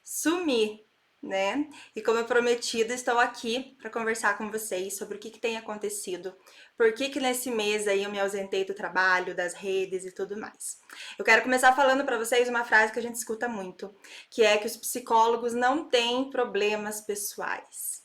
sumi, né? E como eu prometido, estou aqui para conversar com vocês sobre o que tem acontecido, por que nesse mês aí eu me ausentei do trabalho, das redes e tudo mais. Eu quero começar falando para vocês uma frase que a gente escuta muito, que é que os psicólogos não têm problemas pessoais.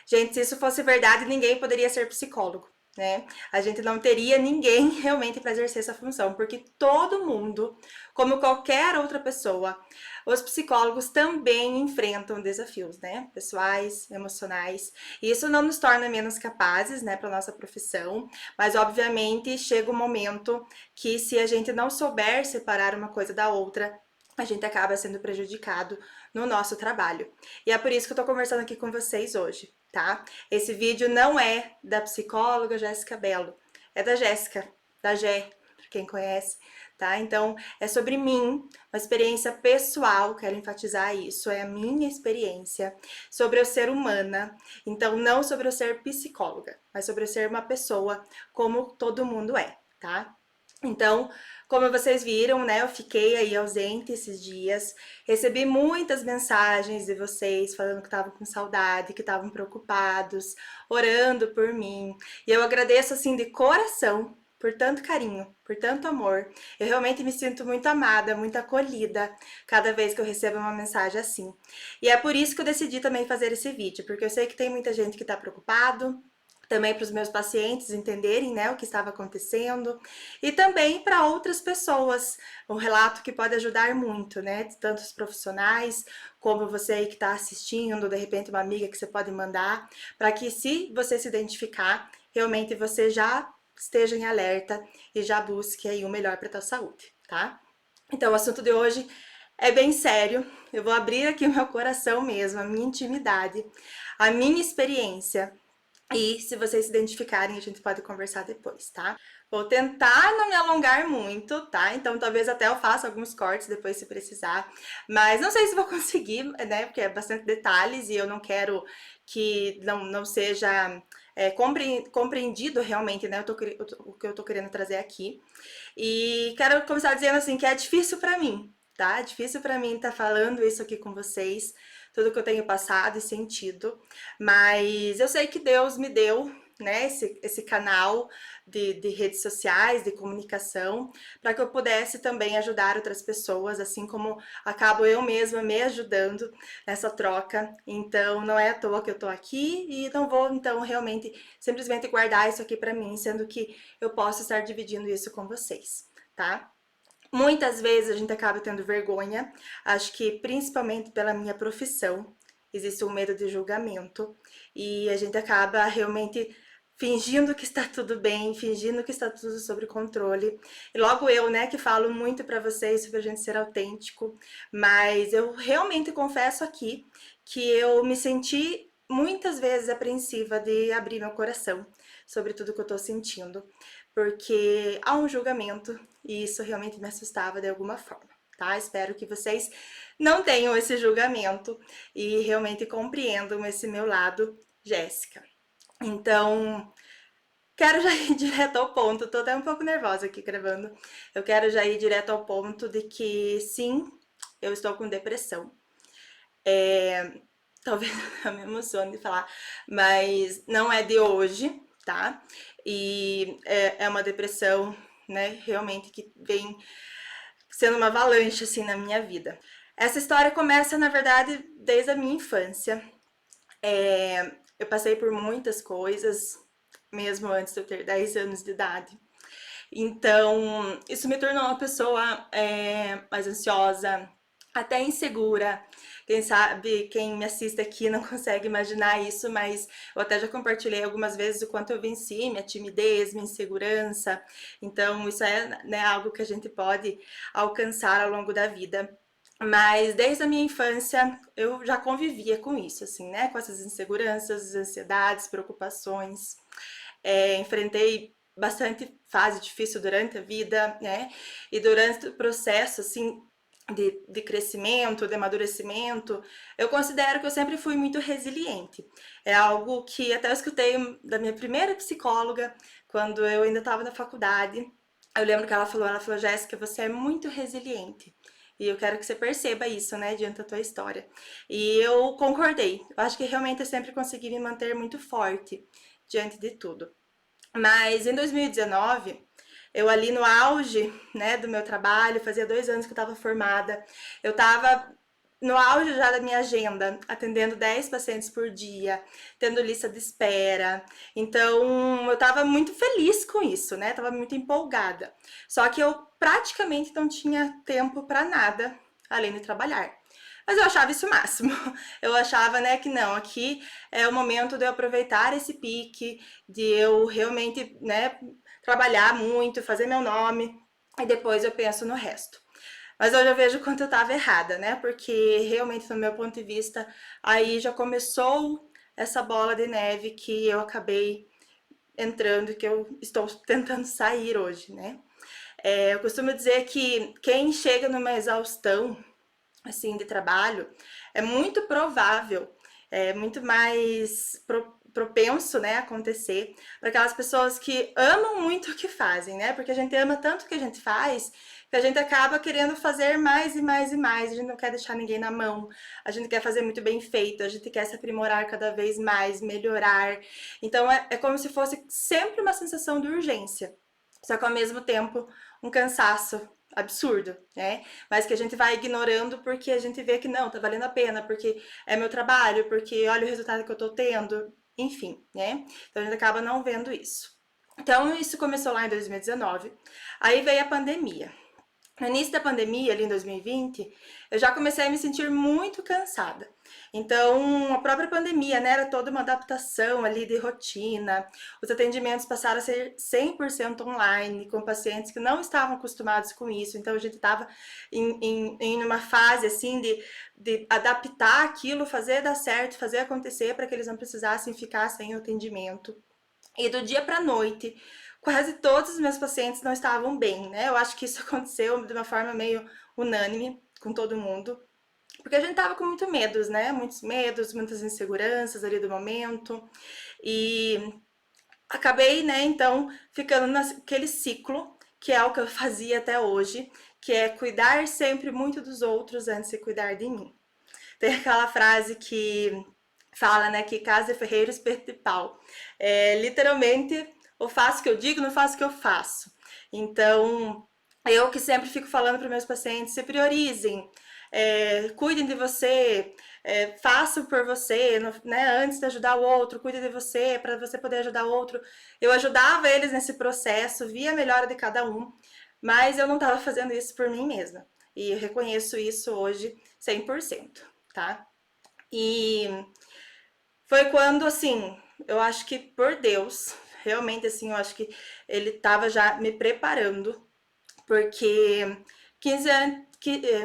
Gente, se isso fosse verdade, ninguém poderia ser psicólogo, né? A gente não teria ninguém realmente para exercer essa função, porque todo mundo, como qualquer outra pessoa, os psicólogos também enfrentam desafios, né? Pessoais, emocionais. E isso não nos torna menos capazes, né, para nossa profissão, mas obviamente chega um momento que se a gente não souber separar uma coisa da outra, a gente acaba sendo prejudicado no nosso trabalho. E é por isso que eu tô conversando aqui com vocês hoje, tá? Esse vídeo não é da psicóloga Jéssica Bello, é da Jéssica, da Gé, pra quem conhece, tá? Então, é sobre mim, uma experiência pessoal, quero enfatizar isso, é a minha experiência sobre eu ser humana. Então, não sobre eu ser psicóloga, mas sobre eu ser uma pessoa como todo mundo é, tá? Então, como vocês viram, né, eu fiquei aí ausente esses dias, recebi muitas mensagens de vocês falando que estavam com saudade, que estavam preocupados, orando por mim. E eu agradeço assim de coração por tanto carinho, por tanto amor. Eu realmente me sinto muito amada, muito acolhida cada vez que eu recebo uma mensagem assim. E é por isso que eu decidi também fazer esse vídeo, porque eu sei que tem muita gente que está preocupado, também para os meus pacientes entenderem, né, o que estava acontecendo, e também para outras pessoas, um relato que pode ajudar muito, né, tanto os profissionais, como você aí que está assistindo, de repente uma amiga que você pode mandar, para que se você se identificar, realmente você já esteja em alerta e já busque aí o melhor para a tua saúde, tá? Então o assunto de hoje é bem sério, eu vou abrir aqui o meu coração mesmo, a minha intimidade, a minha experiência, e se vocês se identificarem, a gente pode conversar depois, tá? Vou tentar não me alongar muito, tá? Então talvez até eu faça alguns cortes depois se precisar. Mas não sei se vou conseguir, né? Porque é bastante detalhes e eu não quero que não seja compreendido realmente, né? O que eu tô querendo trazer aqui. E quero começar dizendo assim que é difícil pra mim, tá? É difícil pra mim estar falando isso aqui com vocês, tudo que eu tenho passado e sentido, mas eu sei que Deus me deu, né, esse canal de redes sociais, de comunicação, para que eu pudesse também ajudar outras pessoas, assim como acabo eu mesma me ajudando nessa troca. Então, não é à toa que eu tô aqui e não vou, então, realmente, simplesmente guardar isso aqui para mim, sendo que eu posso estar dividindo isso com vocês, tá? Muitas vezes a gente acaba tendo vergonha, acho que principalmente pela minha profissão, existe um medo de julgamento e a gente acaba realmente fingindo que está tudo bem, fingindo que está tudo sob controle. E logo eu, né, que falo muito para vocês sobre a gente ser autêntico, mas eu realmente confesso aqui que eu me senti muitas vezes apreensiva de abrir meu coração sobre tudo que eu tô sentindo, porque há um julgamento e isso realmente me assustava de alguma forma, tá? Espero que vocês não tenham esse julgamento e realmente compreendam esse meu lado, Jéssica. Então, quero já ir direto ao ponto, tô até um pouco nervosa aqui gravando. Eu quero já ir direto ao ponto de que sim, eu estou com depressão. Talvez eu me emocione de falar, mas não é de hoje, tá? E é uma depressão, né, realmente que vem sendo uma avalanche, assim, na minha vida. Essa história começa, na verdade, desde a minha infância. Eu passei por muitas coisas, mesmo antes de eu ter 10 anos de idade. Então, isso me tornou uma pessoa mais ansiosa, até insegura. Quem sabe, quem me assiste aqui não consegue imaginar isso, mas eu até já compartilhei algumas vezes o quanto eu venci minha timidez, minha insegurança. Então, isso é, né, algo que a gente pode alcançar ao longo da vida. Mas desde a minha infância eu já convivia com isso, assim, né? Com essas inseguranças, ansiedades, preocupações. Enfrentei bastante fase difícil durante a vida, né? E durante o processo, assim, de crescimento, de amadurecimento, eu considero que eu sempre fui muito resiliente. É algo que até eu escutei da minha primeira psicóloga, quando eu ainda estava na faculdade. Eu lembro que ela falou, Jéssica, você é muito resiliente. E eu quero que você perceba isso, né, diante da tua história. E eu concordei. Eu acho que realmente eu sempre consegui me manter muito forte diante de tudo. Mas em 2019, eu ali no auge, né, do meu trabalho, fazia 2 anos que eu estava formada, eu estava no auge já da minha agenda, atendendo 10 pacientes por dia, tendo lista de espera. Então, eu estava muito feliz com isso, né? Tava muito empolgada. Só que eu praticamente não tinha tempo para nada além de trabalhar. Mas eu achava isso o máximo. Eu achava, né, que não, aqui é o momento de eu aproveitar esse pique, de eu realmente, né, trabalhar muito, fazer meu nome, e depois eu penso no resto. Mas hoje eu vejo quanto eu estava errada, né? Porque realmente, no meu ponto de vista, aí já começou essa bola de neve que eu acabei entrando e que eu estou tentando sair hoje, né? Eu costumo dizer que quem chega numa exaustão assim de trabalho é muito provável, é muito mais propenso, né, a acontecer para aquelas pessoas que amam muito o que fazem, né? Porque a gente ama tanto o que a gente faz que a gente acaba querendo fazer mais e mais e mais. A gente não quer deixar ninguém na mão. A gente quer fazer muito bem feito. A gente quer se aprimorar cada vez mais, melhorar. Então é como se fosse sempre uma sensação de urgência. Só que ao mesmo tempo um cansaço absurdo, né? Mas que a gente vai ignorando porque a gente vê que não, tá valendo a pena, porque é meu trabalho, porque olha o resultado que eu tô tendo, enfim, né? Então a gente acaba não vendo isso. Então isso começou lá em 2019, aí veio a pandemia. No início da pandemia, ali em 2020, eu já comecei a me sentir muito cansada. Então, a própria pandemia, né, era toda uma adaptação ali de rotina. Os atendimentos passaram a ser 100% online, com pacientes que não estavam acostumados com isso. Então, a gente estava em uma fase, assim, de adaptar aquilo, fazer dar certo, fazer acontecer, para que eles não precisassem ficar sem o atendimento. E do dia para noite, quase todos os meus pacientes não estavam bem, né? Eu acho que isso aconteceu de uma forma meio unânime com todo mundo, porque a gente tava com muito medos, né? Muitos medos, muitas inseguranças ali do momento. E acabei, né, então, ficando naquele ciclo, que é o que eu fazia até hoje, que é cuidar sempre muito dos outros antes de cuidar de mim. Tem aquela frase que fala, né, que casa é ferreiro, espeto de pau. Literalmente, eu faço o que eu digo, não faço o que eu faço. Então, eu que sempre fico falando para meus pacientes, se priorizem, cuidem de você, façam por você, né, antes de ajudar o outro, cuide de você, para você poder ajudar o outro. Eu ajudava eles nesse processo, via a melhora de cada um, mas eu não estava fazendo isso por mim mesma. E eu reconheço isso hoje 100%, tá? E foi quando, assim, eu acho que por Deus, realmente, assim, eu acho que ele estava já me preparando, porque 15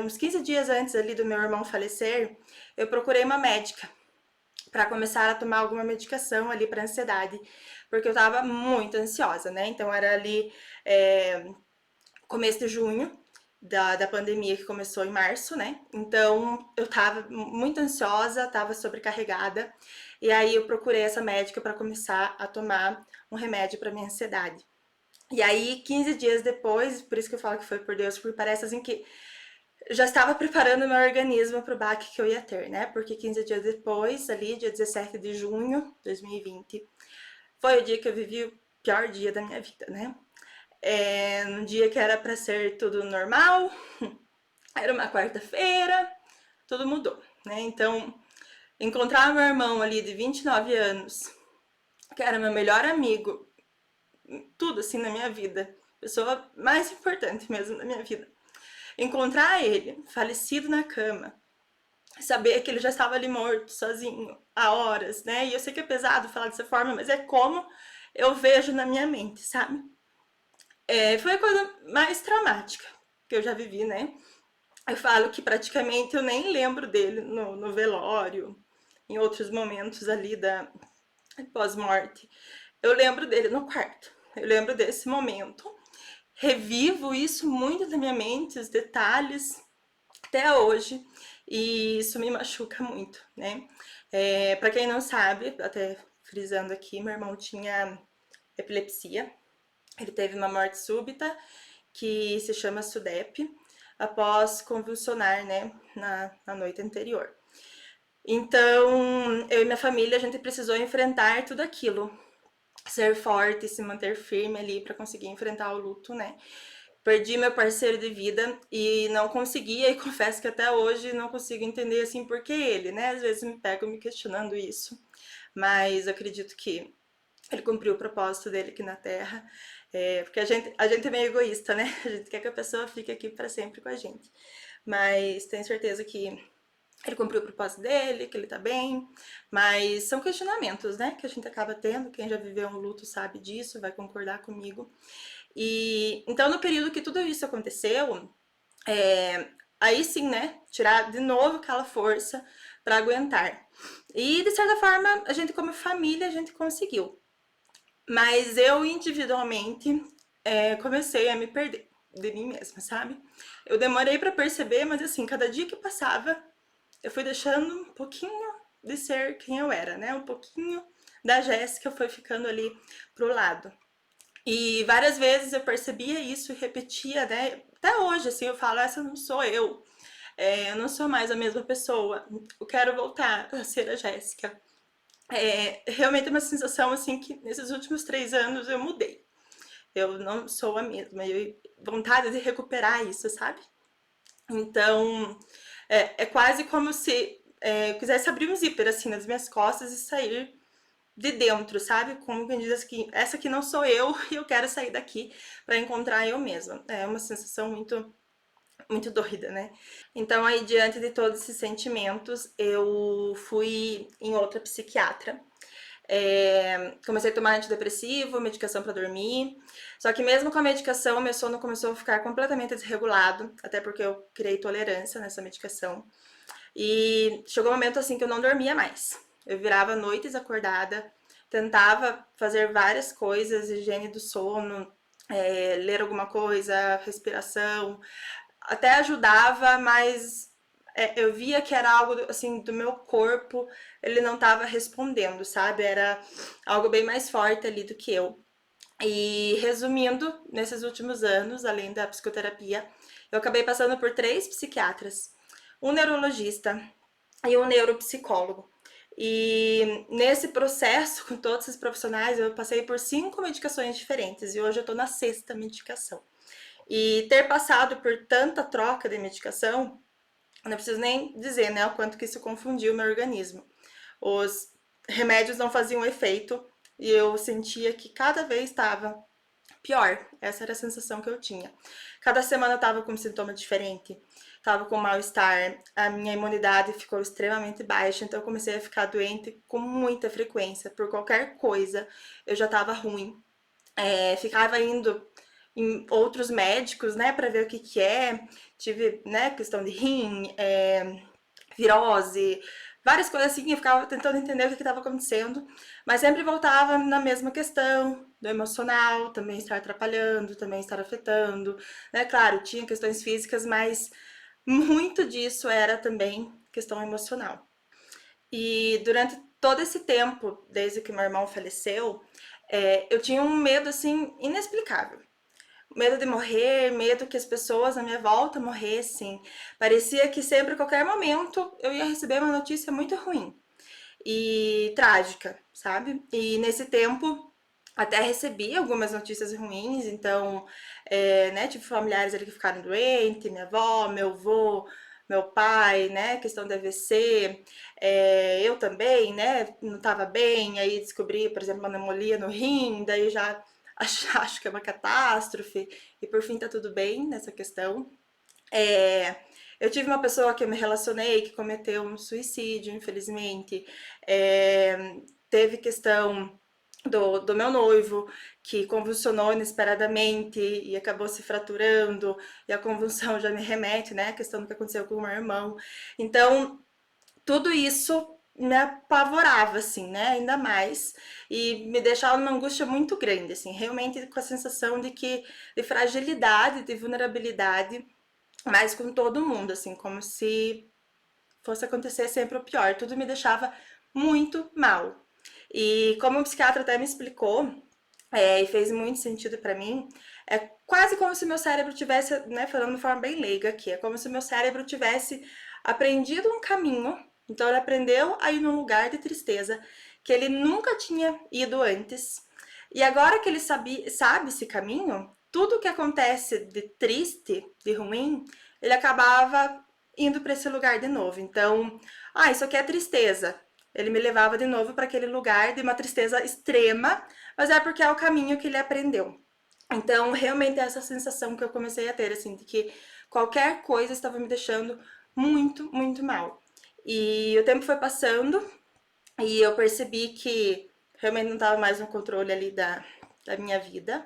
uns 15 dias antes ali do meu irmão falecer, eu procurei uma médica para começar a tomar alguma medicação ali para ansiedade, porque eu tava muito ansiosa, né? Então era ali começo de junho da pandemia que começou em março, né? Então eu tava muito ansiosa, tava sobrecarregada, e aí eu procurei essa médica para começar a tomar um remédio para minha ansiedade. E aí, 15 dias depois, por isso que eu falo que foi por Deus, porque parece assim que eu já estava preparando meu organismo para o baque que eu ia ter, né? Porque 15 dias depois, ali, dia 17 de junho de 2020, foi o dia que eu vivi o pior dia da minha vida, né? Um dia que era para ser tudo normal, era uma quarta-feira, tudo mudou, né? Então, encontrar meu irmão ali de 29 anos, que era meu melhor amigo, tudo assim na minha vida, pessoa mais importante mesmo na minha vida. Encontrar ele falecido na cama, saber que ele já estava ali morto, sozinho, há horas, né? E eu sei que é pesado falar dessa forma, mas é como eu vejo na minha mente, sabe? Foi a coisa mais traumática que eu já vivi, né? Eu falo que praticamente eu nem lembro dele no velório, em outros momentos ali da pós-morte. Eu lembro dele no quarto. Eu lembro desse momento. Revivo isso muito na minha mente, os detalhes, até hoje. E isso me machuca muito, né? Para quem não sabe, até frisando aqui, meu irmão tinha epilepsia. Ele teve uma morte súbita que se chama SUDEP. após convulsionar, né, na noite anterior. Então, eu e minha família, a gente precisou enfrentar tudo aquilo, ser forte, se manter firme ali para conseguir enfrentar o luto, né? Perdi meu parceiro de vida e não conseguia, e confesso que até hoje não consigo entender assim por que ele, né? Às vezes me pego me questionando isso, mas acredito que ele cumpriu o propósito dele aqui na Terra, porque a gente é meio egoísta, né? A gente quer que a pessoa fique aqui para sempre com a gente, mas tenho certeza que ele cumpriu o propósito dele, que ele tá bem, mas são questionamentos, né, que a gente acaba tendo. Quem já viveu um luto sabe disso, vai concordar comigo. E então, no período que tudo isso aconteceu, aí sim, né, tirar de novo aquela força para aguentar. E de certa forma, a gente como família, a gente conseguiu. Mas eu individualmente comecei a me perder de mim mesma, sabe? Eu demorei para perceber, mas assim, cada dia que passava, eu fui deixando um pouquinho de ser quem eu era, né? Um pouquinho da Jéssica foi ficando ali pro lado. E várias vezes eu percebia isso e repetia, né? Até hoje, assim, eu falo, essa não sou eu. Eu não sou mais a mesma pessoa. Eu quero voltar a ser a Jéssica. Realmente é uma sensação, assim, que nesses últimos 3 anos eu mudei. Eu não sou a mesma. Eu vontade de recuperar isso, sabe? Então, é quase como se eu quisesse abrir um zíper, assim, nas minhas costas e sair de dentro, sabe? Como quem diz assim, essa aqui não sou eu e eu quero sair daqui para encontrar eu mesma. É uma sensação muito, muito doida, né? Então, aí, diante de todos esses sentimentos, eu fui em outra psiquiatra. Comecei a tomar antidepressivo, medicação para dormir. Só que mesmo com a medicação, meu sono começou a ficar completamente desregulado, até porque eu criei tolerância nessa medicação. E chegou um momento assim que eu não dormia mais. Eu virava noites acordada, tentava fazer várias coisas, higiene do sono, ler alguma coisa, respiração, até ajudava, mas eu via que era algo assim do meu corpo, ele não estava respondendo, sabe? Era algo bem mais forte ali do que eu. E resumindo, nesses últimos anos, além da psicoterapia, eu acabei passando por 3 psiquiatras, um neurologista e um neuropsicólogo. E nesse processo, com todos esses profissionais, eu passei por 5 medicações diferentes e hoje eu tô na 6ª medicação. E ter passado por tanta troca de medicação, não preciso nem dizer, né, o quanto que isso confundiu o meu organismo. Os remédios não faziam efeito e eu sentia que cada vez estava pior. Essa era a sensação que eu tinha. Cada semana eu tava com um sintoma diferente, tava com mal-estar, a minha imunidade ficou extremamente baixa, então eu comecei a ficar doente com muita frequência. Por qualquer coisa, eu já tava ruim. Ficava indo em outros médicos, né, para ver o que que é. Tive, né, questão de rim, virose, várias coisas assim, eu ficava tentando entender o que estava acontecendo, mas sempre voltava na mesma questão do emocional, também estar atrapalhando, também estar afetando, né? Claro, tinha questões físicas, mas muito disso era também questão emocional. E durante todo esse tempo, desde que meu irmão faleceu, eu tinha um medo assim inexplicável. Medo de morrer, medo que as pessoas à minha volta morressem. Parecia que sempre, a qualquer momento, eu ia receber uma notícia muito ruim e trágica, sabe? E nesse tempo, até recebi algumas notícias ruins, então, né, tive familiares ali que ficaram doentes, minha avó, meu avô, meu pai, né, questão de AVC, eu também, né, não estava bem, aí descobri, por exemplo, uma pneumonia no rim, daí já acho que é uma catástrofe, e por fim tá tudo bem nessa questão. Eu tive uma pessoa que eu me relacionei que cometeu um suicídio, infelizmente. Teve questão do meu noivo, que convulsionou inesperadamente e acabou se fraturando, e a convulsão já me remete, né, a questão do que aconteceu com o meu irmão. Então, tudo isso me apavorava, assim, né, ainda mais, e me deixava numa angústia muito grande, assim, realmente com a sensação de fragilidade, de vulnerabilidade, mas com todo mundo, assim, como se fosse acontecer sempre o pior. Tudo me deixava muito mal. E como o psiquiatra até me explicou, e fez muito sentido pra mim. É quase como se meu cérebro tivesse, né, falando de forma bem leiga aqui, é como se meu cérebro tivesse aprendido um caminho. Então ele aprendeu a ir num lugar de tristeza que ele nunca tinha ido antes. E agora que ele sabe esse caminho, tudo que acontece de triste, de ruim, ele acabava indo para esse lugar de novo. Então, isso aqui é tristeza. Ele me levava de novo para aquele lugar de uma tristeza extrema, mas é porque é o caminho que ele aprendeu. Então, realmente é essa sensação que eu comecei a ter, assim, de que qualquer coisa estava me deixando muito, muito mal. E o tempo foi passando e eu percebi que realmente não estava mais no controle ali da minha vida.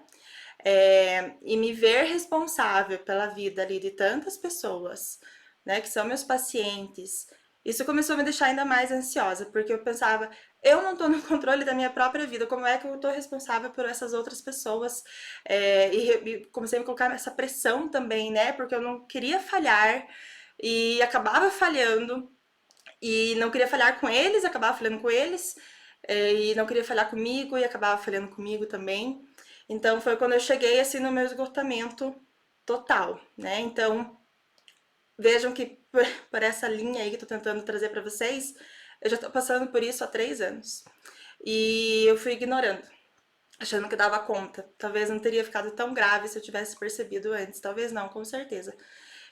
E me ver responsável pela vida ali de tantas pessoas, né, que são meus pacientes, isso começou a me deixar ainda mais ansiosa, porque eu pensava, eu não estou no controle da minha própria vida, como é que eu estou responsável por essas outras pessoas? E comecei a me colocar nessa pressão também, né, porque eu não queria falhar e acabava falhando, e não queria falhar com eles, acabava falhando com eles, e não queria falhar comigo e acabava falhando comigo também. Então foi quando eu cheguei assim no meu esgotamento total, né? Então vejam que por essa linha aí que eu tô tentando trazer para vocês, eu já tô passando por isso há 3 anos. E eu fui ignorando, achando que dava conta. Talvez não teria ficado tão grave se eu tivesse percebido antes. Talvez não, com certeza.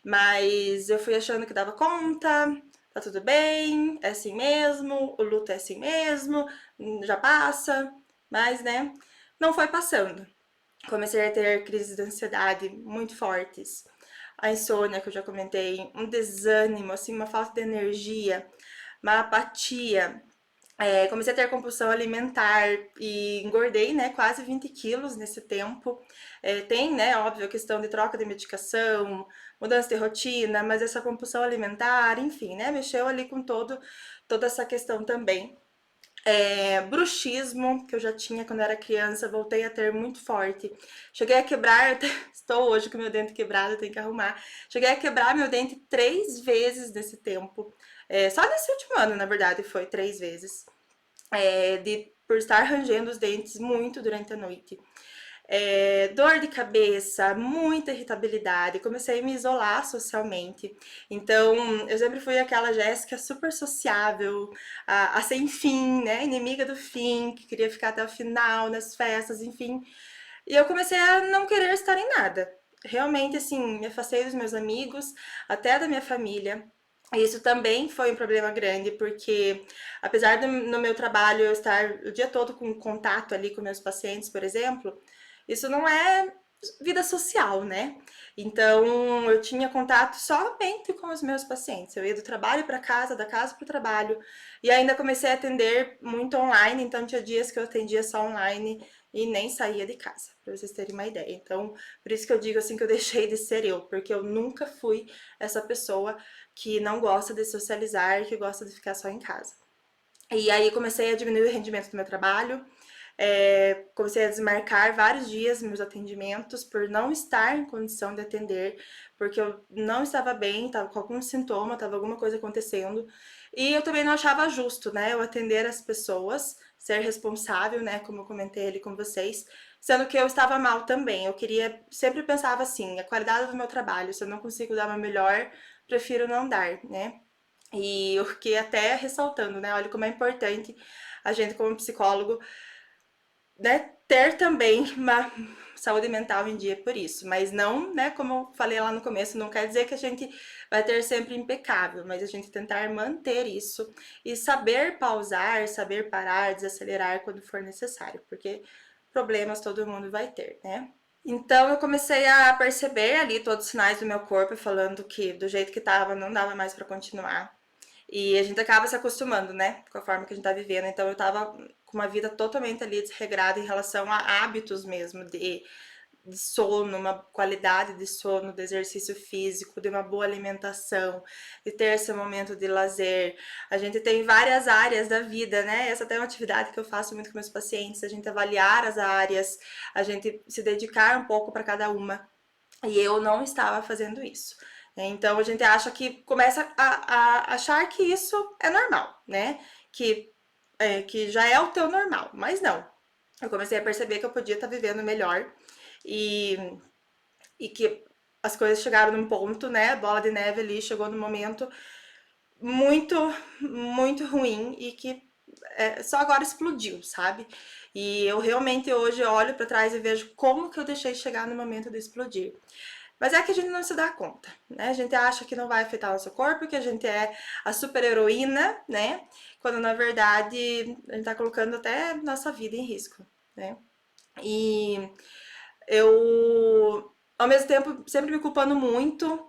Mas eu fui achando que dava conta, tá tudo bem, é assim mesmo, o luto é assim mesmo, já passa. Mas, né, não foi passando. Comecei a ter crises de ansiedade muito fortes. A insônia, que eu já comentei, um desânimo, assim, uma falta de energia, uma apatia. Comecei a ter compulsão alimentar e engordei, né, quase 20 quilos nesse tempo. Tem, né, óbvio, a questão de troca de medicação, mudança de rotina, mas essa compulsão alimentar, enfim, né, mexeu ali com toda essa questão também. Bruxismo, que eu já tinha quando era criança, voltei a ter muito forte. Cheguei a quebrar, estou hoje com meu dente quebrado, tenho que arrumar. Cheguei a quebrar meu dente 3 vezes nesse tempo. Só nesse último ano, na verdade, foi 3 vezes. Por estar rangendo os dentes muito durante a noite. Dor de cabeça, muita irritabilidade, comecei a me isolar socialmente. Então, eu sempre fui aquela Jéssica super sociável, a sem fim, né? Inimiga do fim, que queria ficar até o final nas festas, enfim. E eu comecei a não querer estar em nada. Realmente, assim, me afastei dos meus amigos, até da minha família. E isso também foi um problema grande, porque apesar do no meu trabalho eu estar o dia todo com contato ali com meus pacientes, por exemplo, isso não é vida social, né? Então eu tinha contato somente com os meus pacientes. Eu ia do trabalho para casa, da casa para o trabalho, e ainda comecei a atender muito online. Então tinha dias que eu atendia só online e nem saía de casa, para vocês terem uma ideia. Então, por isso que eu digo assim que eu deixei de ser eu, porque eu nunca fui essa pessoa que não gosta de socializar, que gosta de ficar só em casa. E aí comecei a diminuir o rendimento do meu trabalho, comecei a desmarcar vários dias meus atendimentos por não estar em condição de atender, porque eu não estava bem, estava com algum sintoma, estava alguma coisa acontecendo. E eu também não achava justo, né, eu atender as pessoas, ser responsável, né, como eu comentei ali com vocês, sendo que eu estava mal também. Eu queria, sempre pensava assim, a qualidade do meu trabalho, se eu não consigo dar uma melhor, prefiro não dar, né? E eu fiquei até ressaltando, né? Olha como é importante a gente, como psicólogo, né, ter também uma saúde mental em dia por isso. Mas não, né, como eu falei lá no começo, não quer dizer que a gente vai ter sempre impecável, mas a gente tentar manter isso e saber pausar, saber parar, desacelerar quando for necessário, porque problemas todo mundo vai ter, né? Então eu comecei a perceber ali todos os sinais do meu corpo falando que do jeito que tava não dava mais para continuar. E a gente acaba se acostumando, né, com a forma que a gente tá vivendo. Então eu tava com uma vida totalmente ali desregrada em relação a hábitos mesmo de sono, uma qualidade de sono, de exercício físico, de uma boa alimentação, de ter esse momento de lazer. A gente tem várias áreas da vida, né? Essa até é uma atividade que eu faço muito com meus pacientes, a gente avaliar as áreas, a gente se dedicar um pouco para cada uma. E eu não estava fazendo isso. Então a gente acha que começa a achar que isso é normal, né? Que já é o teu normal, mas não. eu comecei a perceber que eu podia estar vivendo melhor e, e que as coisas chegaram num ponto, né? A bola de neve ali chegou num momento muito, muito ruim e que só agora explodiu, sabe? E eu realmente hoje olho para trás e vejo como que eu deixei chegar no momento de explodir. Mas é que a gente não se dá conta, né? A gente acha que não vai afetar o nosso corpo, que a gente é a super heroína, né? Quando na verdade a gente tá colocando até nossa vida em risco, né? E eu, ao mesmo tempo, sempre me culpando muito,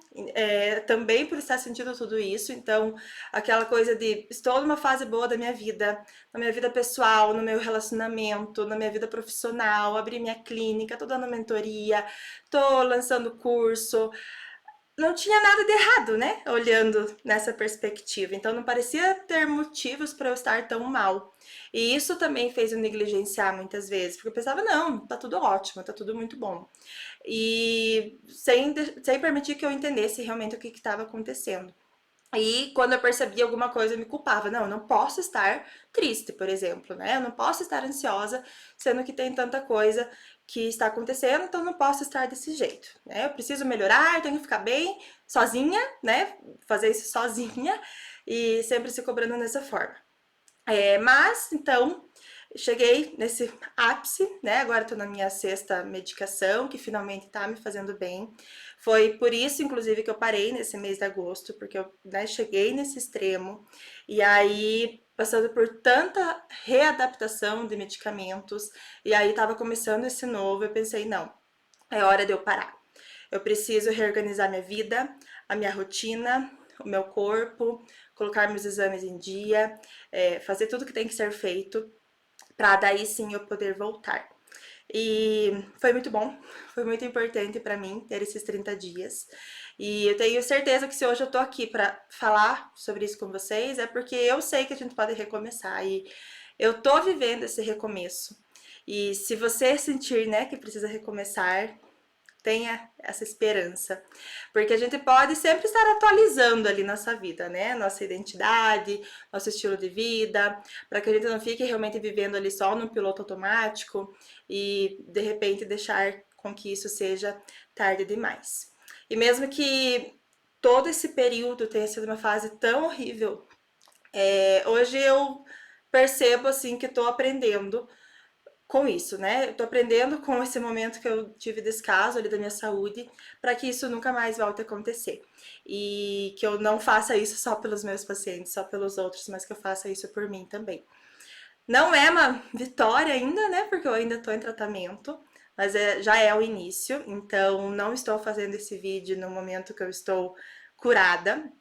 também por estar sentindo tudo isso. Então, aquela coisa de estou numa fase boa da minha vida, na minha vida pessoal, no meu relacionamento, na minha vida profissional, abri minha clínica, tô dando mentoria, tô lançando curso, não tinha nada de errado, né? Olhando nessa perspectiva. Então não parecia ter motivos para eu estar tão mal. E isso também fez eu negligenciar muitas vezes, porque eu pensava, não, tá tudo ótimo, tá tudo muito bom. E sem permitir que eu entendesse realmente o que estava acontecendo. E quando eu percebia alguma coisa, eu me culpava. Não, eu não posso estar triste, por exemplo, né? Eu não posso estar ansiosa, sendo que tem tanta coisa que está acontecendo, então eu não posso estar desse jeito, né? Eu preciso melhorar, tenho que ficar bem sozinha, né? Fazer isso sozinha e sempre se cobrando dessa forma. Mas, então, cheguei nesse ápice, né? Agora tô na minha sexta medicação, que finalmente tá me fazendo bem. Foi por isso, inclusive, que eu parei nesse mês de agosto, porque eu, né, cheguei nesse extremo. E aí, passando por tanta readaptação de medicamentos, e aí tava começando esse novo, eu pensei, não, é hora de eu parar. Eu preciso reorganizar minha vida, a minha rotina, o meu corpo, colocar meus exames em dia, fazer tudo que tem que ser feito para daí sim eu poder voltar. E foi muito bom, foi muito importante para mim ter esses 30 dias. E eu tenho certeza que se hoje eu tô aqui para falar sobre isso com vocês, é porque eu sei que a gente pode recomeçar e eu tô vivendo esse recomeço. E se você sentir, né, que precisa recomeçar, tenha essa esperança, porque a gente pode sempre estar atualizando ali nossa vida, né? Nossa identidade, nosso estilo de vida, para que a gente não fique realmente vivendo ali só no piloto automático e de repente deixar com que isso seja tarde demais. E mesmo que todo esse período tenha sido uma fase tão horrível, hoje eu percebo assim que estou aprendendo com isso, né? Eu tô aprendendo com esse momento que eu tive descaso ali da minha saúde, para que isso nunca mais volte a acontecer. E que eu não faça isso só pelos meus pacientes, só pelos outros, mas que eu faça isso por mim também. Não é uma vitória ainda, né? Porque eu ainda tô em tratamento, mas já é o início, então não estou fazendo esse vídeo no momento que eu estou curada.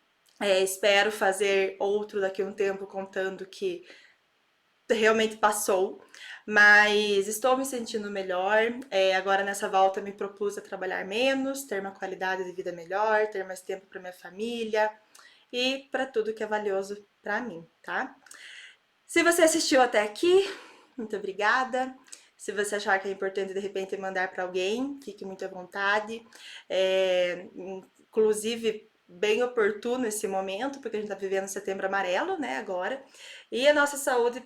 Espero fazer outro daqui a um tempo contando que realmente passou, mas estou me sentindo melhor. Agora nessa volta me propus a trabalhar menos, ter uma qualidade de vida melhor, ter mais tempo para minha família e para tudo que é valioso para mim, tá? Se você assistiu até aqui, muito obrigada. Se você achar que é importante de repente mandar para alguém, fique muito à vontade. Inclusive bem oportuno esse momento, porque a gente está vivendo setembro amarelo, né, agora. E a nossa saúde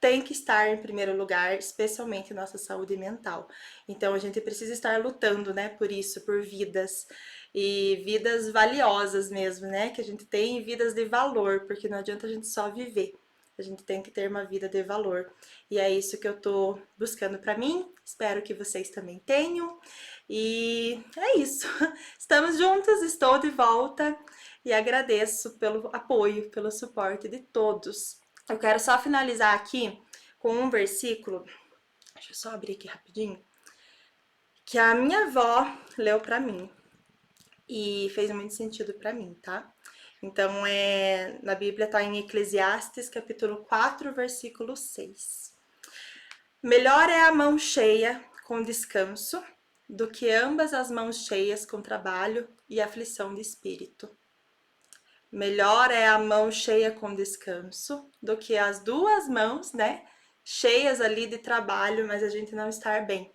tem que estar em primeiro lugar, especialmente nossa saúde mental. Então a gente precisa estar lutando, né, por isso, por vidas e vidas valiosas mesmo, né, que a gente tem vidas de valor, porque não adianta a gente só viver. A gente tem que ter uma vida de valor. E é isso que eu tô buscando para mim. Espero que vocês também tenham. E é isso. Estamos juntas, estou de volta e agradeço pelo apoio, pelo suporte de todos. Eu quero só finalizar aqui com um versículo, deixa eu só abrir aqui rapidinho, que a minha avó leu pra mim e fez muito sentido pra mim, tá? Então, na Bíblia tá em Eclesiastes, capítulo 4, versículo 6. Melhor é a mão cheia com descanso do que ambas as mãos cheias com trabalho e aflição de espírito. Melhor é a mão cheia com descanso do que as duas mãos, né, cheias ali de trabalho, mas a gente não estar bem.